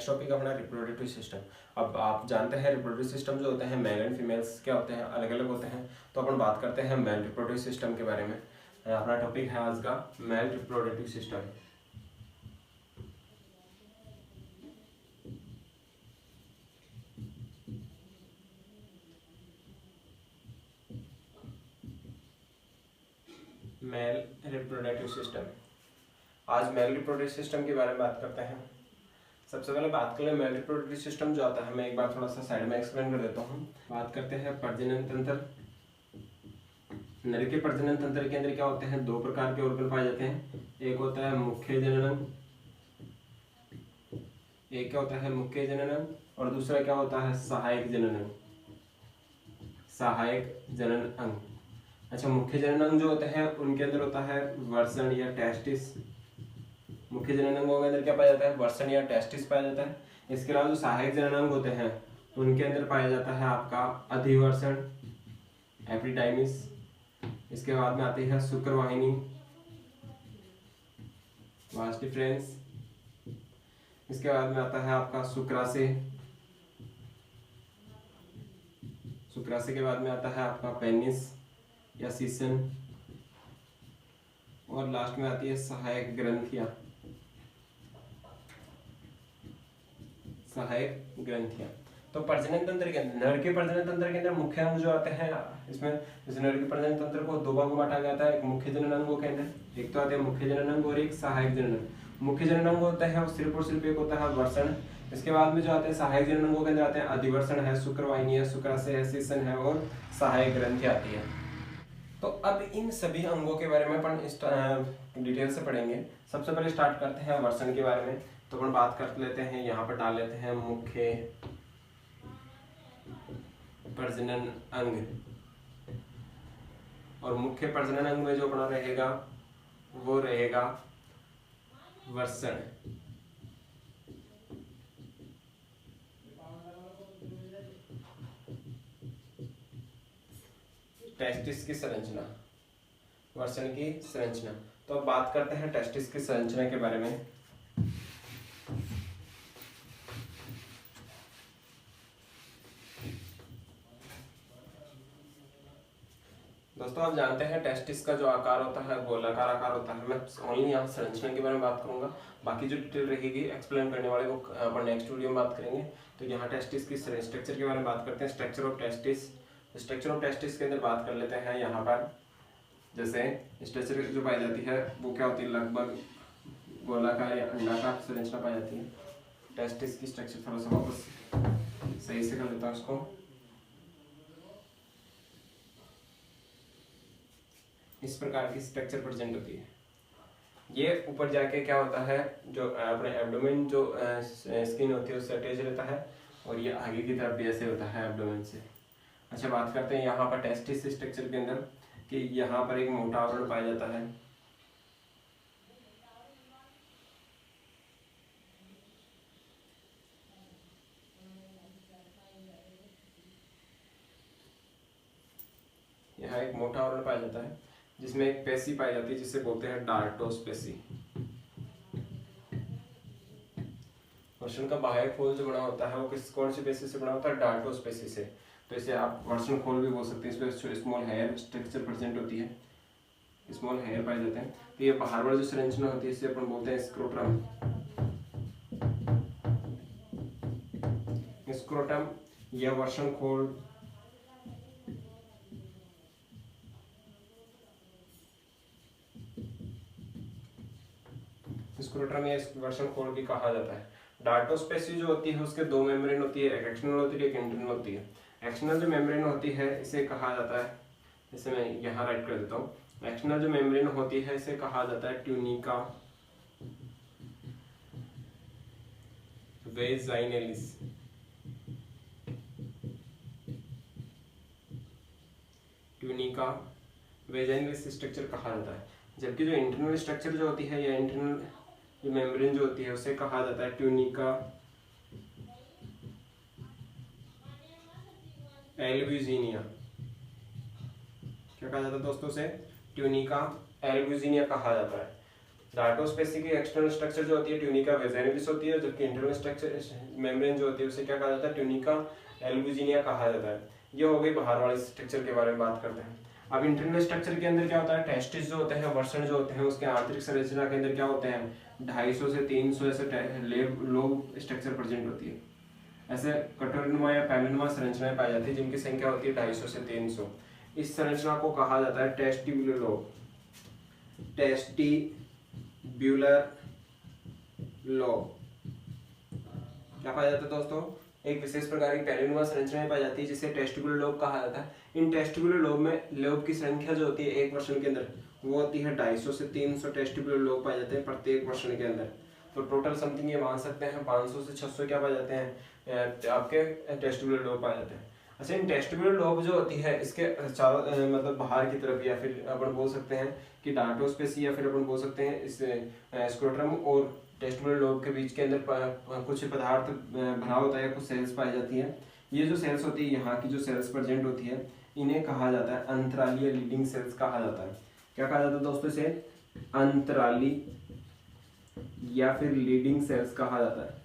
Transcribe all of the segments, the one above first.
Next topic अपना reproductive system. अब आप जानते हैं रिप्रोडक्टिव सिस्टम जो होते हैं मेल एंड फीमेल्स क्या होते हैं, अलग अलग होते हैं। तो अपन बात करते हैं मेल रिप्रोडक्टिव सिस्टम के बारे में। अपना टॉपिक है आज का male reproductive system. Male reproductive system, आज मेल रिप्रोडक्टिव सिस्टम के बारे में बात करते हैं। सबसे पहले बात करें मेल रिप्रोडक्टिव सिस्टम जो आता है, मैं एक बार थोड़ा सा साइड में एक्सप्लेन कर देता हूँ। बात करते हैं प्रजनन तंत्र। नर के प्रजनन तंत्र के अंदर क्या होते हैं, दो प्रकार के ऑर्गन पाए जाते हैं। एक होता है मुख्य जननांग, एक क्या होता है मुख्य जननांग, और दूसरा क्या होता है सहायक जननांग, सहायक जनन अंग। अच्छा, मुख्य जननांग जो होते हैं उनके अंदर होता है वर्षण या टेस्टिस। मुख्य जननांगों के अंदर क्या पाया जाता है, वर्षण या टेस्टिस पाया जाता है। इसके अलावा जो सहायक जननांग होते हैं उनके अंदर पाया जाता है आपका अधिवर्षण, एपिडाइमिस। इसके बाद में आती है शुक्रवाहिनी, वास डिफरेंस। इसके बाद में आता है आपका शुक्राशय, शुक्राशय के बाद में आता है आपका पेनिस या सीसन, और लास्ट में आती है सहायक ग्रंथियां, सहायक ग्रंथियां। तो प्रजनन तंत्र के अंदर, नर के प्रजनन तंत्र के अंदर मुख्य अंग जो आते हैं, इसमें इस नर के प्रजनन तंत्र को दो भागों में बांटा गया था। एक मुख्य जननांगों के अंदर, एक तो आते हैं मुख्य जननांग और एक सहायक जननांग। मुख्य जननांग होता है वो सिर्फ और सिर्फ एक होता है वर्षण। इसके बाद में जो आते हैं सहायक जननांगों के अंदर आते हैं अधिवर्षण है, शुक्रवाहिनी है, शुक्राशय है, सीसन है और सहायक ग्रंथि आती है। तो अब इन सभी अंगों के बारे में अपन डिटेल से पढ़ेंगे। सबसे पहले स्टार्ट करते हैं वर्षण के बारे में। तो अपन बात कर लेते हैं, यहाँ पर डाल लेते हैं मुख्य प्रजनन अंग, और मुख्य प्रजनन अंग में जो अपना रहेगा वो रहेगा वर्षण। टेस्टिस की संरचना, वर्षण की संरचना। तो अब बात करते हैं टेस्टिस की संरचना के बारे में। दोस्तों आप जानते हैं टेस्टिस का जो आकार होता है गोलाकार आकार होता है। मैं ओनली यहाँ संरचना के बारे में बात करूंगा, बाकी जो डिटेल रहेगी एक्सप्लेन करने वाले वो अपन नेक्स्ट वीडियो में बात करेंगे। तो यहाँ टेस्टिस की स्ट्रक्चर के बारे में बात करते हैं। Structure of testis, structure of testis के अंदर बात कर लेते हैं। यहाँ पर जैसे स्ट्रक्चर जो पाई जाती है वो क्या होती है, लगभग गोलाकार या अंडाकार संरचना पाई जाती है। टेस्टिस की स्ट्रक्चर थोड़ा सा वापस सही से कर लेता हूँ उसको। इस प्रकार की स्ट्रक्चर प्रेजेंट होती है। ये ऊपर जाके क्या होता है, जो अपने एब्डोमेन जो स्किन होती है उससे अटैच रहता है, और ये आगे की तरफ भी ऐसे होता है एब्डोमेन से। अच्छा, बात करते हैं यहाँ पर टेस्टिस स्ट्रक्चर के अंदर कि यहाँ पर एक मोटा आवरण पाया जाता है। यहाँ एक मोटा आवरण पाया जाता है जिसमें एक पेशी पाई जाती है जिसे बोलते हैं डार्टोस पेशी। वर्षण का बाह्य खोल जो बना होता है वो कौन सी पेशी से बना होता है, डार्टोस पेशी से। तो इसे आप वर्षण खोल भी बोल सकते हैं। इसमें स्मॉल हेयर स्ट्रक्चर प्रेजेंट होती है, स्मॉल हेयर पाए जाते हैं। तो ये बाहर वाली जो संरचना होती है इसे अपन बोलते हैं स्क्रोटम। स्क्रोटम या वर्षण खोल, स्क्रोटम या वर्षण खोल भी कहा जाता है। डार्टोस पेशी जो होती है उसके दो मेम्ब्रेन होती है, एक एक्सटर्नल होती है, एक इंटरनल होती है। एक्सटर्नल जो मेम्ब्रेन होती है इसे कहा जाता है, इसे मैं यहाँ राइट कर देता हूँ। एक्सटर्नल जो मेम्ब्रेन होती है इसे कहा जाता है tunica vaginalis. Tunica vaginalis structure कहा जाता है। जबकि जो इंटरनल स्ट्रक्चर जो होती है या इंटरनल जो मेम्ब्रेन जो होती है उसे कहा जाता है ट्यूनिका एल्ब्यूजिनिया। क्या कहा जाता है दोस्तों से, ट्यूनिका एल्ब्यूजिनिया कहा जाता है। डार्टोस्पेसी की एक्सटर्नल स्ट्रक्चर जो होती है ट्यूनिका वेजाइनलिस होती है, जबकि इंटरनल स्ट्रक्चर मेम्ब्रेन जो होती है उसे क्या कहा जाता है, ट्यूनिका एल्बुजिनिया कहा जाता है। ये हो गई बाहर वाली स्ट्रक्चर के बारे में बात करते हैं। अब इंटरनल स्ट्रक्चर के अंदर क्या होता है, टेस्टिस जो होते हैं, वर्षण जो होते हैं, उसके आंतरिक संरचना के अंदर क्या होते हैं, 250 से 300 ऐसे लोब स्ट्रक्चर प्रेजेंट होती है। ऐसे कटोरीनुमा या पैलिनुमा संरचनाएं पाई जाती है जिनकी संख्या होती है 250 से 300। इस संरचना को कहा जाता है टेस्टिब्यूलर लोब, टेस्टिब्यूलर लोब। क्या पाया जाता है दोस्तों, एक विशेष प्रकार की पैलिनुमा संरचनाएं पाई जाती है जिसे टेस्टिबुलर लोब कहा जाता है। इन टेस्टिबुलर लोब में लोब की संख्या जो होती है एक वर्षण के अंदर वो होती है 250 से 300 टेस्टिबुलर लोब पाए जाते हैं प्रत्येक वर्षण के अंदर। तो टोटल समथिंग ये मान सकते हैं 500 से 600 क्या पाए जाते हैं आपके टेस्टिबुलर लोब पाए जाते हैं। अच्छा, इन टेस्टिबुलर लोब जो होती है इसके चारों मतलब बाहर की तरफ, या फिर अपन बोल सकते हैं कि डार्टोस्पेसी, या फिर अपन बोल सकते हैं इस स्क्रोटम और टेस्टिबुलर लोब के बीच के अंदर कुछ पदार्थ भरा होता है, कुछ सेल्स पाई जाती है। ये जो सेल्स होती है, यहाँ की जो सेल्स प्रेजेंट होती है, इन्हें कहा जाता है अंतरालीय लीडिंग सेल्स कहा जाता है। क्या कहा जाता है दोस्तों, इसे अंतराली या फिर लीडिंग सेल्स कहा जाता है।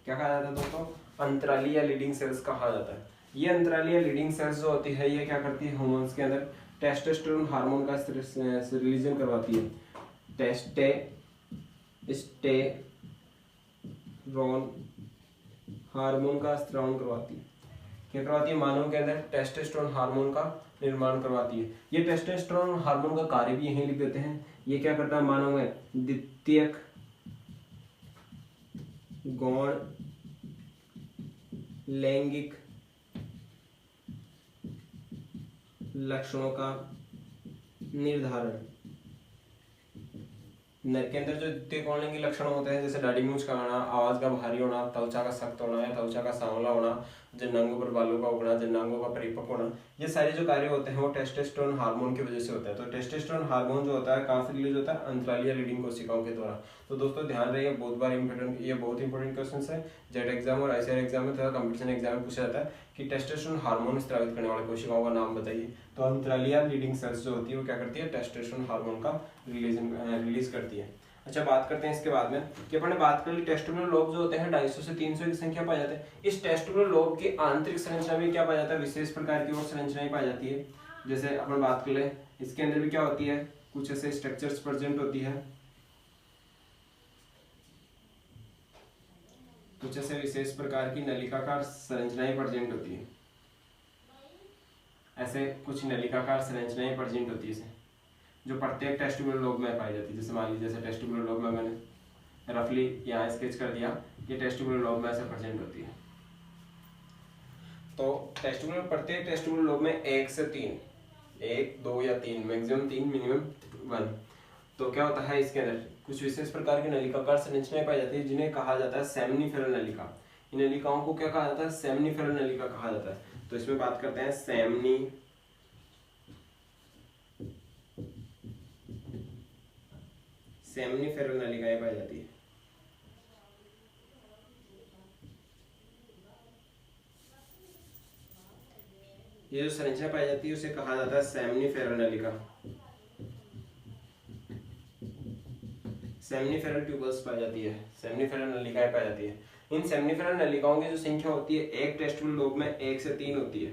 क्या कहा जाता है दोस्तों, अंतराली या लीडिंग सेल्स कहा जाता है। ये अंतराली या लीडिंग सेल्स जो होती है ये क्या करती है, हार्मोन्स के अंदर टेस्टोस्टेरोन हार्मोन का रिलीजन करवाती है। टेस्टेरोन हार्मोन का स्त्रावन करवाती है। क्या करवाती है, मानव के अंदर टेस्टोस्टेरोन हार्मोन का निर्माण करवाती है। ये टेस्टोस्टेरोन हार्मोन का कार्य भी यहीं लिख देते हैं। ये क्या करता है, मानव में द्वितीयक गौण लैंगिक लक्षणों का निर्धारण। नर के अंदर जो द्वितीय गौण लैंगिक लक्षण होते हैं, जैसे दाढ़ी मूंछ का आना, आवाज का भारी होना, त्वचा का सख्त होना या त्वचा का सांवला होना, जनांगों पर बालों का उगना, जनांगों का परिपक्व होना, ये सारे जो कार्य होते हैं वो टेस्टोस्टेरोन हार्मोन की वजह से होता है। तो टेस्टोस्टेरोन हार्मोन जो होता है कहाँ से रिलीज होता है, अंतरालीय लीडिंग कोशिकाओं के द्वारा। तो दोस्तों ध्यान रहे, बहुत बार इंपॉर्टेंट, ये बहुत इंपॉर्टेंट क्वेश्चन है। जेट एग्जाम और आईसीआर एग्जाम में तथा कंपटीशन एग्जाम में पूछा जाता है कि टेस्टोस्टेरोन हार्मोन स्रावित करने वाले कोशिकाओं का नाम बताइए। तो अंतरालीय लीडिंग सेल्स जो होती है वो क्या करती है, टेस्टोस्टेरोन हार्मोन का रिलीज करती है। अच्छा, बात करते हैं इसके बाद में कि अपन ने बात कर ली टेस्टिबुलर लोब जो होते हैं 250 से 300 की संख्या पाई जाती है। इस टेस्टिबुलर लोब की आंतरिक संरचना में क्या पाया जाता है, विशेष प्रकार की और संरचनाएं पाई जाती है। जैसे अपन बात कर ले, इसके अंदर भी क्या होती है, कुछ ऐसे स्ट्रक्चर्स प्रेजेंट होती है, कुछ ऐसे विशेष प्रकार की नलिकाकार संरचनाएं प्रेजेंट होती है। ऐसे कुछ नलिकाकार संरचनाएं प्रेजेंट होती है जो प्रत्येक टेस्टिबुलर लोब में पाई जाती है। जैसे मान लीजिए, जैसे टेस्टिबुलर लोब में मैंने रफली यहाँ स्केच कर दिया, ये टेस्टिबुलर लोब में ऐसे प्रेजेंट होती है। तो प्रत्येक टेस्टिबुलर लोब में 1 से 3, 1, 2 या 3, मैक्सिमम 3, मिनिमम 1। तो क्या होता है, इसके अंदर कुछ विशेष प्रकार की नलिकाकार संरचनाएं पाई जाती है जिन्हें कहा जाता है सेमनीफेरल नलिका। इन नलिकाओं को क्या कहा जाता है, सेमनीफेरल नलिका कहा जाता है। तो इसमें बात करते हैं सेमनीफेरल नलिकाएं पाई जाती है। ये जो संरचना पाई जाती है उसे कहा जाता है सेमनीफेरल नलिका। सेमनीफेरल ट्यूबल्स पाई जाती है, सेमनीफेरल नलिकाएं पाई जाती है। इन सेमनीफेरल नलिकाओं की जो संख्या होती है एक टेस्टिबुलर लोब में 1 से 3 होती है।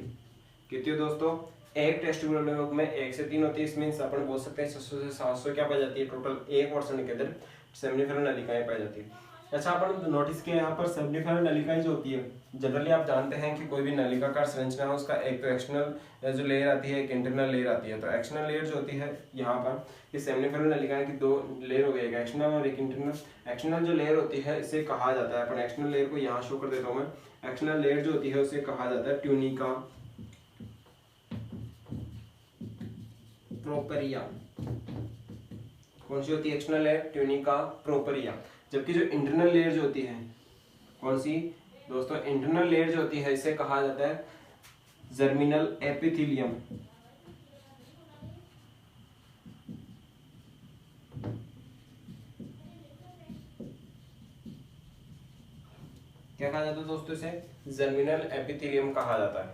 कितनी दोस्तों, एक टेस्टिबुलर लोब में 1 से 3 होती है। इसमें अपन बोल सकते हैं 600 से 700 क्या पाई जाती है, टोटल एक वर्षण के अंदर सेमनीफेरल नलिकाएं पाई जाती है। अच्छा, अपन नोटिस किया यहाँ पर सेमनीफेरल नलिकाएं जो होती है, जनरली आप जानते हैं कि कोई भी नलिकाकार संरचना है उसका एक तो एक्सटर्नल जो लेयर आती है, एक इंटरनल लेयर आती है। तो एक्सटर्नल लेयर जो होती है यहाँ पर, ये सेमनीफेरल नलिकाएं की 2 लेयर हो गई, एक एक्सटर्नल और एक इंटरनल। एक्सटर्नल जो लेयर होती है इसे कहा जाता है, अपन एक्सटर्नल लेयर को यहाँ शो कर देता हूँ मैं। एक्सटर्नल लेयर जो होती है उसे कहा जाता है ट्यूनिका प्रोपेरिया। कौन सी होती है एक्सटर्नल लेयर, ट्यूनिका प्रोपेरिया। जबकि जो इंटरनल लेयर जो होती है, कौन सी दोस्तों, इंटरनल लेयर जो होती है इसे कहा जाता है जर्मिनल एपिथेलियम। क्या कहा जाता है दोस्तों, इसे जर्मिनल एपिथेलियम कहा जाता है।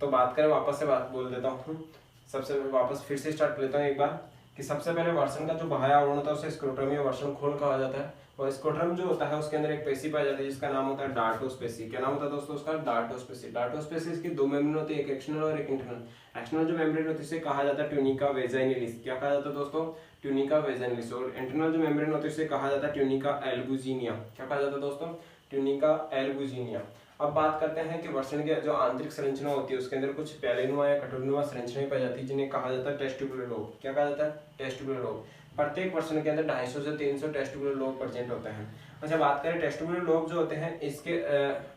तो बात करें, वापस से बात बोल देता हूँ, सबसे वापस फिर से स्टार्ट कर लेता हूँ एक बार कि सबसे पहले वर्षण का जो बाह्य आवरण होता है उसे स्क्रोटम या वर्षण खोल कहा जाता है, और स्क्रोटम जो होता है उसके अंदर एक पेशी पाई जाती है जिसका नाम होता है डार्टोस्पेसी। क्या नाम होता है दोस्तों उसका? डार्टोस्पेसी। डार्टोस्पेसी की दो मेम्ब्रेन होती है, एक एक्सटर्नल और एक इंटरनल। एक्सटर्नल जो मेम्ब्रेन होती है उसे कहा जाता है ट्यूनिका वेजाइनलिस। क्या कहा जाता है दोस्तों? Tunica vaginalis. और इंटरनल जो मेम्ब्रेन होती है उसे कहा जाता है ट्यूनिका एल्बुजिनिया। क्या कहा जाता है दोस्तों? Tunica albuginea. अब बात करते हैं कि वर्षण की जो आंतरिक संरचना होती है उसके अंदर कुछ प्यालेनुमा या कटोरीनुमा संरचनाएं पाई जाती है जिन्हें कहा जाता है टेस्टिकुलर लोब। क्या कहा जाता है? Testicular lobe. प्रत्येक वर्षण के अंदर 250 से 300 टेस्टिकुलर लोब प्रेजेंट होते हैं। अच्छा, बात करें टेस्टिकुलर लोब जो होते हैं, इसके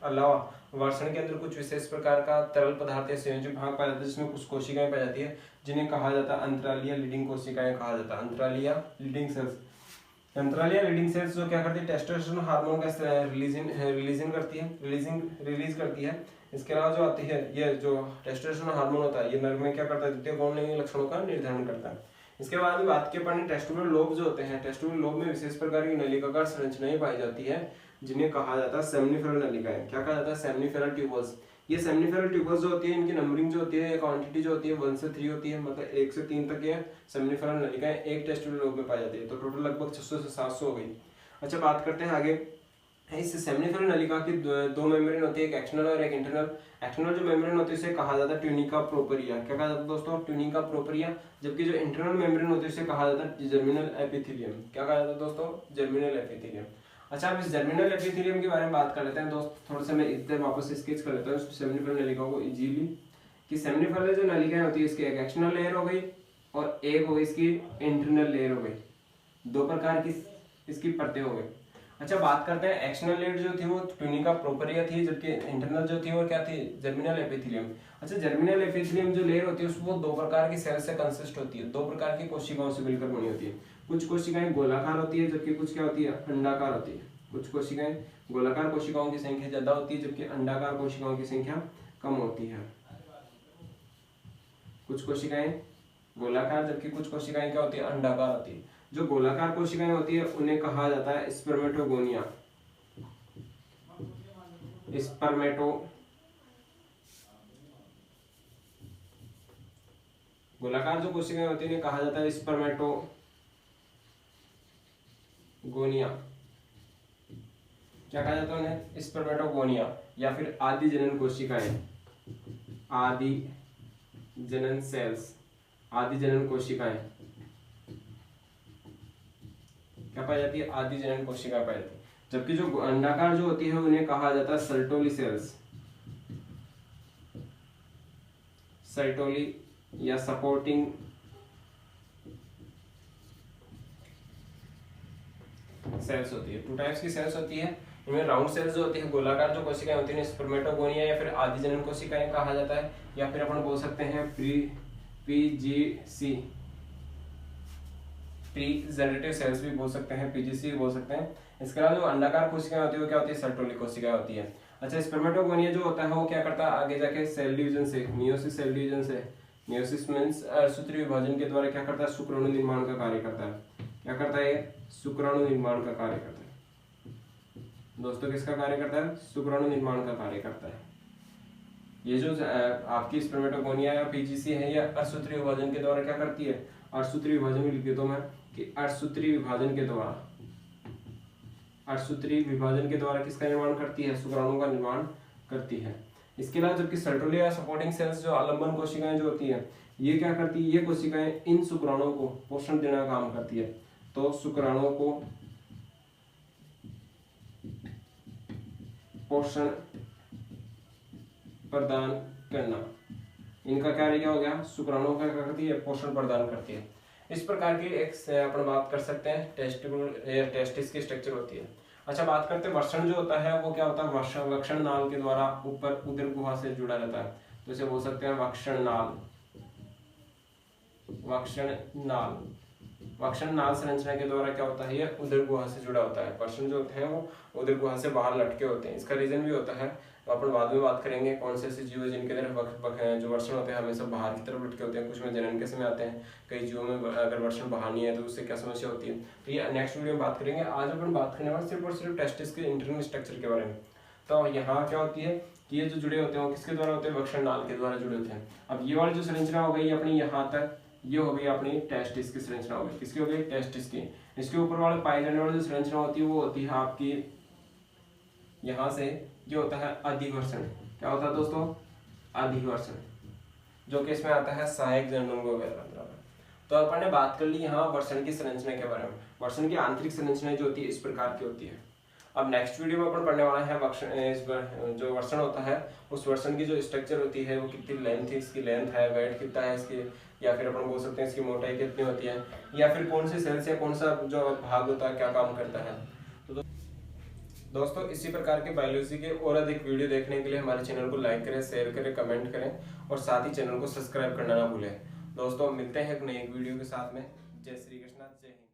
अलावा वर्षण के अंदर कुछ विशेष प्रकार का तरल पदार्थ या संयोजक भाग पाया जाता है जिसमें कुछ कोशिकाएं पाई जाती है जिन्हें कहा जाता है अंतरालीय लीडिंग कोशिकाएं कहा जाता है। अंतरालीय लीडिंग सेल्स। अंतरालीय लीडिंग सेल्स जो क्या करती है? टेस्टोस्टेरोन हार्मोन का रिलीज करती है। इसके अलावा जो आती है ये जो टेस्टोस्टेरोन हार्मोन होता है ये नर में क्या करता है? द्वितीय गौण लिंग लक्षणों का निर्धारण करता है। इसके बाद में बात की अपन टेस्टिकुलर लोब जो होते हैं, टेस्टिकुलर लोब में विशेष प्रकार की नलिकाकार संरचनाएं पाई जाती है जिन्हें कहा जाता है सेमनीफेरल नलिकाएं। क्या कहा जाता है? सेमनीफेरल ट्यूबल्स। ये सेमनीफेरल ट्यूबल्स जो होती है इनकी नंबरिंग जो होती है, क्वांटिटी जो होती है 1 से 3 होती है, मतलब 1 से 3 तक ये सेमनीफेरल नलिकाएं एक टेस्टिकुलर लोब में पाई जाती है। तो टोटल लगभग 600 से 700 हो गई। अच्छा, बात करते हैं आगे। इस सेमनीफेरल नलिका की दो मेम्ब्रेन होती है, एक एक्सटर्नल और एक इंटरनल। एक्सटर्नल जो मेम्ब्रेन होती है उसे कहा जाता है ट्यूनिका प्रोपरिया। क्या कहा जाता है दोस्तों? ट्यूनिका प्रोपरिया। जबकि जो इंटरनल मेम्ब्रेन होती है उसे कहा जाता है जर्मिनल एपिथेलियम। क्या कहा जाता है दोस्तों? Germinal epithelium. अच्छा, अब इस जर्मिनल एपिथेलियम के बारे में बात कर लेते हैं दोस्त। थोड़ा सा मैं इधर वापस स्केच कर लेता हूँ सेमनीफेरल नलिका को इजीली, कि सेमनीफेरल जो नलिकाएं होती है इसकी एक एक्सटर्नल लेयर हो गई और एक हो गई इसकी इंटरनल लेयर हो गई। दो प्रकार की इसकी परतें हो गई। अच्छा, बात करते हैं एक्सटर्नल लेयर जो थी वो ट्यूनिका प्रोपरिया थी, जबकि इंटरनल जो थी वो क्या थी? Germinal epithelium. अच्छा, जर्मिनल एपिथेलियम जो लेयर होती है वो दो प्रकार की सेल से कंसिस्ट होती है, दो प्रकार की कोशिकाओं से मिलकर बनी होती है। कुछ कोशिकाएं गोलाकार होती है जबकि कुछ क्या होती है? अंडाकार होती है। कुछ कोशिकाएं गोलाकार कोशिकाओं की संख्या ज्यादा होती है जबकि अंडाकार कोशिकाओं की संख्या कम होती है। कुछ कोशिकाएं गोलाकार जबकि कुछ कोशिकाएं क्या होती है? अंडाकार होती है। जो गोलाकार कोशिकाएं होती है उन्हें कहा जाता है स्पर्मेटोगोनिया। गोलाकार जो कोशिकाएं होती है उन्हें कहा जाता है स्पर्मेटोगोनिया। क्या कहा जाता है उन्हें? स्पर्मेटोगोनिया या फिर आदि जनन कोशिकाएं, आदि जनन सेल्स, आदि जनन कोशिकाएं क्या पाई जाती है? आदि जनन कोशिका पाई जाती है। जबकि जो अंडाकार जो होती है उन्हें कहा जाता है सर्टोली सेल्स, सर्टोली या सपोर्टिंग सेल्स होती है। टू टाइप्स की सेल्स होती है, इनमें राउंड सेल्स जो होती है गोलाकार जो कोशिकाएं होती है स्पर्मेटोगोनिया या फिर आदि जनन कोशिकाएं कहा जाता है, या फिर अपन बोल सकते हैं पीजीसी, प्री जनरेटिव सेल्स भी बोल सकते हैं, पीजीसी भी बोल सकते हैं। इसके अलावा जो अंडाकार कोशिकाएं होती है वो क्या होती है? सर्टोली कोशिकाएं होती है। अच्छा, स्पर्मेटोगोनिया जो होता है वो क्या करता है? आगे जाके सेल डिवीजन से, मियोसिस सेल डिवीजन से, मियोसिस मींस सूत्रीय विभाजन के द्वारा क्या करता है? शुक्राणु निर्माण का कार्य करता है। क्या करता है? शुक्राणु निर्माण का कार्य करता है। दोस्तों किसका कार्य करता है? शुक्राणु निर्माण का कार्य करता है। ये जो आपकी स्पर्मेटोगोनिया या पीजीसी है ये अर्धसूत्रीय विभाजन के द्वारा क्या करती है? अर्धसूत्रीय विभाजन भी लिख देता हूं मैं कि अर्धसूत्रीय विभाजन के द्वारा, अर्धसूत्रीय विभाजन के द्वारा किसका निर्माण करती है? शुक्राणु का निर्माण करती है। इसके अलावा जबकि सर्टोली या सपोर्टिंग सेल्स जो आलंबन कोशिकाएं जो होती है ये क्या करती है? ये कोशिकाएं इन शुक्राणुओं को पोषण देने का काम करती है। तो शुक्राणुओं को पोषण प्रदान करना, इनका क्या हो गया? शुक्राणुओं का क्या करती है? पोषण प्रदान करती है। इस प्रकार की एक अपन बात कर सकते हैं टेस्टिस की स्ट्रक्चर होती है। अच्छा, बात करते हैं वर्षण जो होता है वो क्या होता है? वक्षण नाल के द्वारा ऊपर उदर गुहा से जुड़ा रहता है, तो इसे बोल सकते हैं वक्षण नाल। वक्षण नाल, वक्षण नाल संरचना के द्वारा क्या होता है? ये उदर गुहा से जुड़ा होता है। वर्षण जो होते हैं वो उदर गुहा से बाहर लटके होते हैं। इसका रीजन भी होता है, तो अपन बाद में बात करेंगे कौन से ऐसे जीव है जिनके अंदर जो वर्षण होते हैं हमेशा बाहर की तरफ लटके होते हैं। कुछ में जनन के समय आते हैं, कई जीवों में अगर वर्षण बाहर नहीं है तो उससे क्या समस्या होती है, तो ये नेक्स्ट वीडियो में बात करेंगे। आज अपन बात करने वाले सिर्फ और सिर्फ टेस्टिस के इंटरनल स्ट्रक्चर के बारे में। तो यहाँ क्या होती है कि ये जो जुड़े होते हैं वो किसके द्वारा होते हैं? वक्षण नाल के द्वारा जुड़े होते हैं। अब ये वाली जो संरचना हो गई अपनी यहाँ तक, ये हो गई अपनी टेस्टिस की संरचना होगी। किसकी हो गई? टेस्टिस की। इसके ऊपर वाले पाई जाने वाली जो संरचना होती है वो होती है आपकी यहाँ से, ये होता है अधिवर्षण। क्या होता है दोस्तों? अधिवर्षण, जो कि इसमें आता है सहायक जननांग वगैरह। तो अपन ने बात कर ली यहाँ वर्षण की संरचना के बारे में। वर्षण की आंतरिक संरचना जो होती है इस प्रकार की होती है। अब नेक्स्ट वीडियो में अपन पढ़ने वाला है जो वर्षण होता है उस वर्षण की जो स्ट्रक्चर होती है वो कितनी लेंथ है, इसकी लेंथ है, वेट कितना है इसकी, या फिर अपन बोल सकते हैं इसकी मोटाई कितनी होती है, या फिर कौन से सेल से कौन सा जो भाग होता है क्या काम करता है। तो दोस्तों इसी प्रकार के बायोलॉजी के और अधिक वीडियो देखने के लिए हमारे चैनल को लाइक करें, शेयर करें, कमेंट करें और साथ ही चैनल को सब्सक्राइब करना ना भूलें। दोस्तों मिलते हैं एक नई वीडियो के साथ में। जय श्री कृष्णा, जय हिंद।